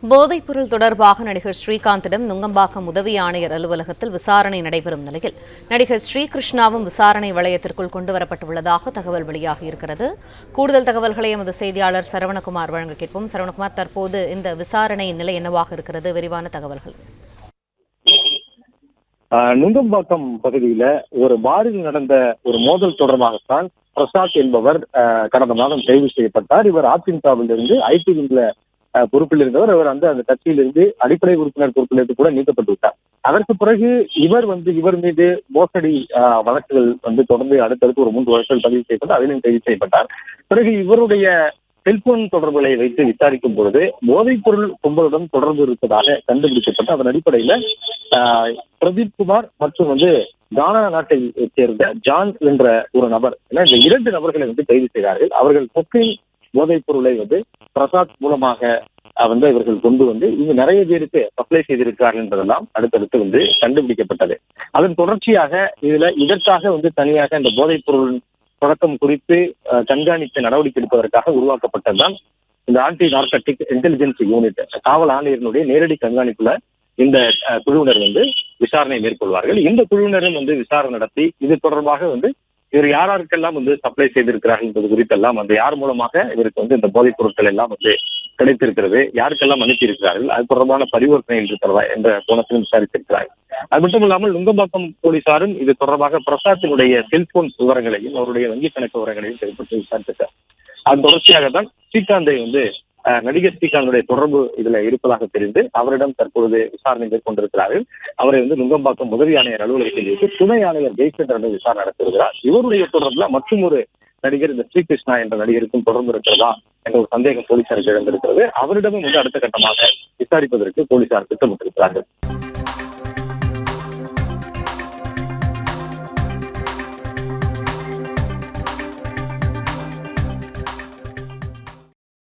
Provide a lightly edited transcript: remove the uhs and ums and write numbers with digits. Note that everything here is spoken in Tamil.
போதைப்பொருள் தொடர்பாக நடிகர் ஸ்ரீகாந்திடம் நுங்கம்பாக்கம் உதவி ஆணையர் அலுவலகத்தில் விசாரணை நடைபெறும் நிலையில் நடிகர் ஸ்ரீகிருஷ்ணாவும் விசாரணை வளையத்திற்குள் கொண்டுவரப்பட்டுள்ளதாக தகவல் வெளியாகியிருக்கிறது. கூடுதல் தகவல்களை எமது செய்தியாளர் சரவணகுமார் வழங்க கேட்போம். சரவணகுமார், தற்போது இந்த விசாரணையின் நிலை என்னவாக இருக்கிறது? விரிவான தகவல்கள். நுங்கம்பாக்கம் பகுதியில ஒரு பாரில் நடந்த ஒரு மோதல் தொடர்பாகத்தான் பிரசாத் என்பவர் கடந்த மாதம் கைது செய்யப்பட்டார். இவர் அதிமுகவிலிருந்து ஐடி விங்ல பொறுப்பில் இருந்தவர். அவர் அந்த கட்சியிலிருந்து அடிப்படை உறுப்பினர் பொறுப்பிலிருந்து கூட நீக்கப்பட்டு விட்டார். அதற்கு பிறகு இவர் மீது மோசடி வழக்குகள் தொடர்ந்து அடுத்தடுத்து ஒரு 3 வழக்குகள் பதிவு செய்யப்பட்டு அதிலும் கைது செய்யப்பட்டார். பிறகு இவருடைய செல்போன் தொடர்புகளை வைத்து விசாரிக்கும் பொழுது போதைப் பொருள் கும்பலுடன் தொடர்பு இருப்பதாக கண்டுபிடிக்கப்பட்டு அதன் அடிப்படையில பிரதீப் குமார் மற்றும் கானா நாட்டை சேர்ந்த ஜான் என்ற ஒரு நபர் இந்த 2 நபர்களை கைது செய்தார்கள். அவர்கள் கொக்கைன் போதைப் பொருளை பிரசாத் மூலமாக இவர்கள் கொண்டு இங்கு நிறைய பேருக்கு சப்ளை செய்திருக்கிறார்கள் என்பதெல்லாம் அடுத்தடுத்து கண்டுபிடிக்கப்பட்டது. அதன் தொடர்ச்சியாக இதற்காக தனியாக இந்த போதைப் பொருள் தொடக்கம் குறித்து கண்காணித்து நடவடிக்கை எடுப்பதற்காக உருவாக்கப்பட்டதுதான் இந்த ஆன்டி நார்கட்டிக் இன்டெலிஜென்ஸ் யூனிட். காவல் ஆணையரினுடைய நேரடி கண்காணிப்புல இந்த குழுவினர் விசாரணை மேற்கொள்வார்கள். இந்த குழுவினரும் விசாரணை நடத்தி இது தொடர்பாக இவர் யாருக்கெல்லாம் சப்ளை செய்திருக்கிறார்கள் என்பது குறித்தெல்லாம் யார் மூலமாக இவருக்கு இந்த போதைப் பொருட்கள் எல்லாம் கிடைத்திருக்கிறது, யாருக்கெல்லாம் அனுப்பி இருக்கிறார்கள், அது தொடர்பான பரிவர்த்தனை இருக்கிறதா என்ற கோணத்திலும் விசாரித்திருக்கிறார்கள். அது மட்டும் இல்லாமல் நுங்கம்பாக்கம் போலீசாரும் இது தொடர்பாக பிரசாத்தினுடைய செல்போன் விவரங்களையும் அவருடைய வங்கி கணக்கு விவரங்களையும் கைப்பற்றி விசாரித்திருக்கிறார். அதன் தொடர்ச்சியாக தான் ஸ்ரீகாந்தை நடிகர் ஸ்ரீகாந்துடைய தொடர்பு இதுல இருப்பதாக தெரிந்து அவரிடம் தற்பொழுது விசாரணை மேற்கொண்டிருக்கிறார்கள். அவரை நுங்கம்பாக்கம் உதவி ஆணையர் அலுவலகத்தில் வைத்து துணை ஆணையர் ஜெய்சந்திரன் விசாரணை நடத்திருக்கிறார். இவருடைய தொடர்புல மற்றும் ஒரு நடிகர் இந்த ஸ்ரீகிருஷ்ணா என்ற நடிகருக்கும் தொடர்பு இருக்கிறதா என்ற ஒரு சந்தேகம் போலீசாருக்கு எழுந்திருக்கிறது. அவரிடமும் அடுத்த கட்டமாக விசாரிப்பதற்கு போலீசார் திட்டமிட்டிருக்கிறார்கள்.